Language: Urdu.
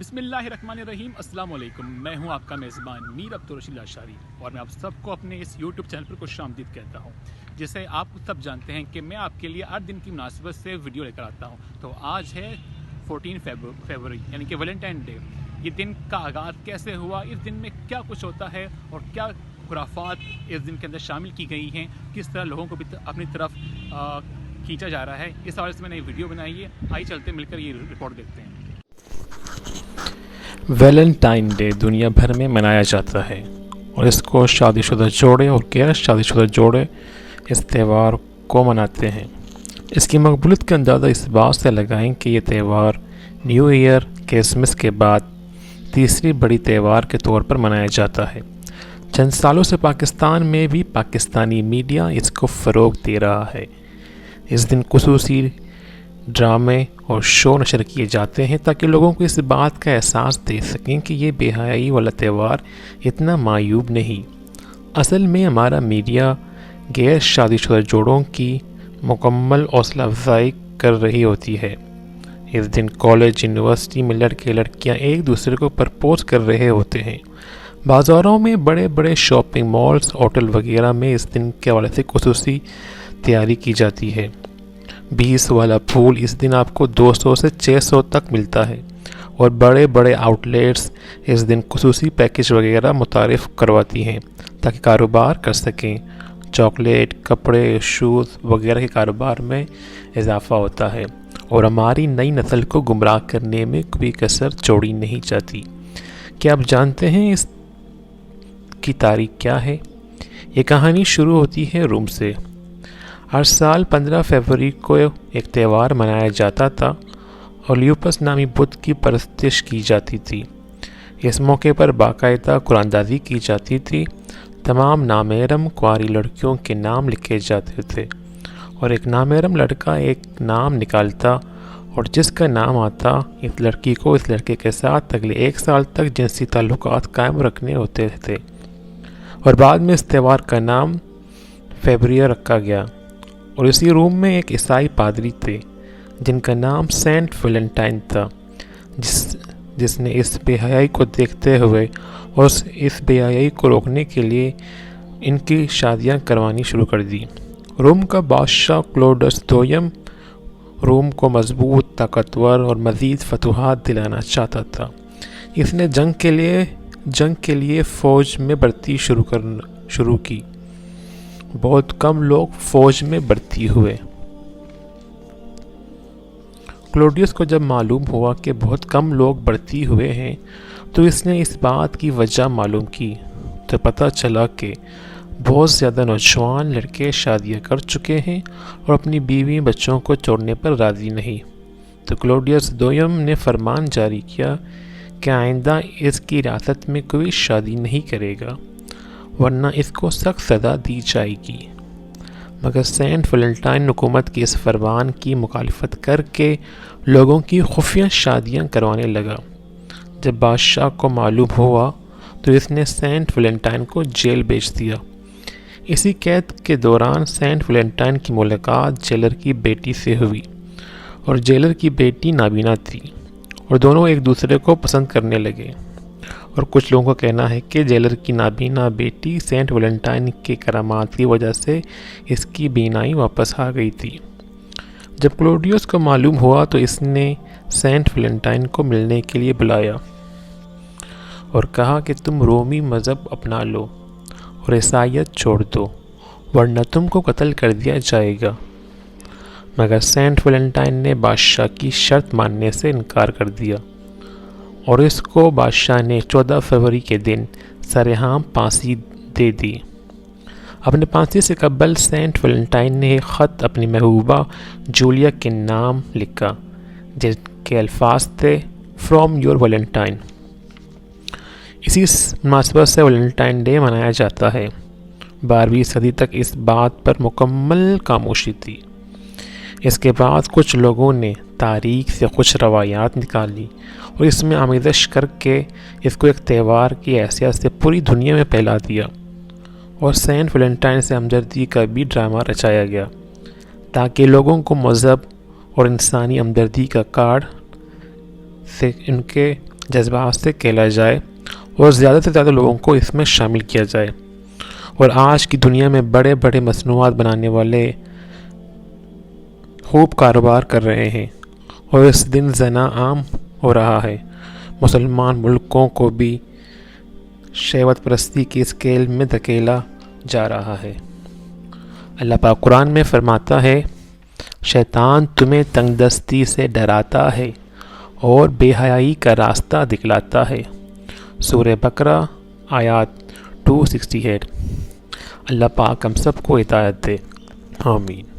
بسم اللہ الرحمن الرحیم. السلام علیکم. میں ہوں آپ کا میزبان میر عبدالرشید اشاری اور میں آپ سب کو اپنے اس یوٹیوب چینل پر خوش آمدید کہتا ہوں. جیسے آپ سب جانتے ہیں کہ میں آپ کے لیے 8 دن کی مناسبت سے ویڈیو لے کر آتا ہوں. تو آج ہے 14 فروری یعنی کہ ویلنٹائن ڈے. یہ دن کا آغاز کیسے ہوا، اس دن میں کیا کچھ ہوتا ہے اور کیا خرافات اس دن کے اندر شامل کی گئی ہیں، کس طرح لوگوں کو اپنی طرف کھینچا جا رہا ہے، اس حوالے سے میں نے یہ ویڈیو بنائی ہے. آئیے چلتے مل کر یہ رپورٹ دیکھتے ہیں. ویلنٹائن ڈے دنیا بھر میں منایا جاتا ہے اور اس کو شادی شدہ جوڑے اور غیر شادی شدہ جوڑے اس تہوار کو مناتے ہیں. اس کی مقبولیت کا اندازہ اس بات سے لگائیں کہ یہ تہوار نیو ایئر کرسمس کے بعد تیسری بڑی تہوار کے طور پر منایا جاتا ہے. چند سالوں سے پاکستان میں بھی پاکستانی میڈیا اس کو فروغ دے رہا ہے. اس دن خصوصی ڈرامے اور شو نشر کیے جاتے ہیں تاکہ لوگوں کو اس بات کا احساس دے سکیں کہ یہ بے حیائی والا تہوار اتنا معیوب نہیں. اصل میں ہمارا میڈیا غیر شادی شدہ جوڑوں کی مکمل حوصلہ افزائی کر رہی ہوتی ہے. اس دن کالج یونیورسٹی میں لڑکے لڑکیاں ایک دوسرے کو پرپوز کر رہے ہوتے ہیں. بازاروں میں بڑے بڑے شاپنگ مالز ہوٹل وغیرہ میں اس دن کے حوالے سے خصوصی تیاری کی جاتی ہے. 20 والا پھول اس دن آپ کو 200 سے 600 تک ملتا ہے اور بڑے بڑے آؤٹ لیٹس اس دن خصوصی پیکج وغیرہ متعارف کرواتی ہیں تاکہ کاروبار کر سکیں. چاکلیٹ، کپڑے، شوز وغیرہ کے کاروبار میں اضافہ ہوتا ہے اور ہماری نئی نسل کو گمراہ کرنے میں کوئی کسر چھوڑی نہیں جاتی. کیا آپ جانتے ہیں اس کی تاریخ کیا ہے؟ یہ کہانی شروع ہوتی ہے روم سے. ہر سال 15 فروری کو ایک تہوار منایا جاتا تھا اور لیوپس نامی بت کی پرستش کی جاتی تھی. اس موقع پر باقاعدہ قرآن دازی کی جاتی تھی. تمام نامحرم کنواری لڑکیوں کے نام لکھے جاتے تھے اور ایک نامحرم لڑکا ایک نام نکالتا اور جس کا نام آتا اس لڑکی کو اس لڑکے کے ساتھ اگلے 1 سال تک جنسی تعلقات قائم رکھنے ہوتے تھے. اور بعد میں اس تہوار کا نام فیبریئر رکھا گیا. اور اسی روم میں ایک عیسائی پادری تھے جن کا نام سینٹ ویلنٹائن تھا جس نے اس بے حیائی کو دیکھتے ہوئے اور اس بے حیائی کو روکنے کے لیے ان کی شادیاں کروانی شروع کر دی. روم کا بادشاہ کلوڈس دویم روم کو مضبوط، طاقتور اور مزید فتوحات دلانا چاہتا تھا. اس نے جنگ کے لیے فوج میں بھرتی شروع کی. بہت کم لوگ فوج میں بھرتی ہوئے. کلوڈیس کو جب معلوم ہوا کہ بہت کم لوگ بھرتی ہوئے ہیں تو اس نے اس بات کی وجہ معلوم کی تو پتہ چلا کہ بہت زیادہ نوجوان لڑکے شادیاں کر چکے ہیں اور اپنی بیوی بچوں کو چھوڑنے پر راضی نہیں. تو کلوڈیس دویم نے فرمان جاری کیا کہ آئندہ اس کی ریاست میں کوئی شادی نہیں کرے گا ورنہ اس کو سخت سزا دی جائے گی. مگر سینٹ ویلنٹائن حکومت کے اس فرمان کی مخالفت کر کے لوگوں کی خفیہ شادیاں کروانے لگا. جب بادشاہ کو معلوم ہوا تو اس نے سینٹ ویلنٹائن کو جیل بھیج دیا. اسی قید کے دوران سینٹ ویلنٹائن کی ملاقات جیلر کی بیٹی سے ہوئی اور جیلر کی بیٹی نابینا تھی اور دونوں ایک دوسرے کو پسند کرنے لگے. اور کچھ لوگوں کا کہنا ہے کہ جیلر کی نابینا بیٹی سینٹ ویلنٹائن کے کرامات کی وجہ سے اس کی بینائی واپس آ گئی تھی. جب کلوڈیوس کو معلوم ہوا تو اس نے سینٹ ویلنٹائن کو ملنے کے لیے بلایا اور کہا کہ تم رومی مذہب اپنا لو اور عیسائیت چھوڑ دو ورنہ تم کو قتل کر دیا جائے گا. مگر سینٹ ویلنٹائن نے بادشاہ کی شرط ماننے سے انکار کر دیا اور اس کو بادشاہ نے 14 فروری کے دن سرعام پھانسی دے دی. اپنے پھانسی سے قبل سینٹ ویلنٹائن نے ایک خط اپنی محبوبہ جولیا کے نام لکھا جن کے الفاظ تھے فرام یور ویلنٹائن. اسی مناسبت سے ویلنٹائن ڈے منایا جاتا ہے. 12ویں صدی تک اس بات پر مکمل خاموشی تھی. اس کے بعد کچھ لوگوں نے تاریخ سے کچھ روایات نکالی اور اس میں آمیزش کر کے اس کو ایک تہوار کی حیثیت سے پوری دنیا میں پھیلا دیا. اور سینٹ ویلنٹائن سے ہمدردی کا بھی ڈرامہ رچایا گیا تاکہ لوگوں کو مذہب اور انسانی ہمدردی کا کارڈ سے ان کے جذبات سے کھیلا جائے اور زیادہ سے زیادہ لوگوں کو اس میں شامل کیا جائے. اور آج کی دنیا میں بڑے بڑے مصنوعات بنانے والے خوب کاروبار کر رہے ہیں اور اس دن زنا عام ہو رہا ہے. مسلمان ملکوں کو بھی شہوت پرستی کی اسکیل میں دھکیلا جا رہا ہے. اللہ پاک قرآن میں فرماتا ہے شیطان تمہیں تنگ دستی سے ڈراتا ہے اور بے حیائی کا راستہ دکھلاتا ہے. سورہ بقرہ آیات 268. اللہ پاک ہم سب کو ہدایت دے. آمین.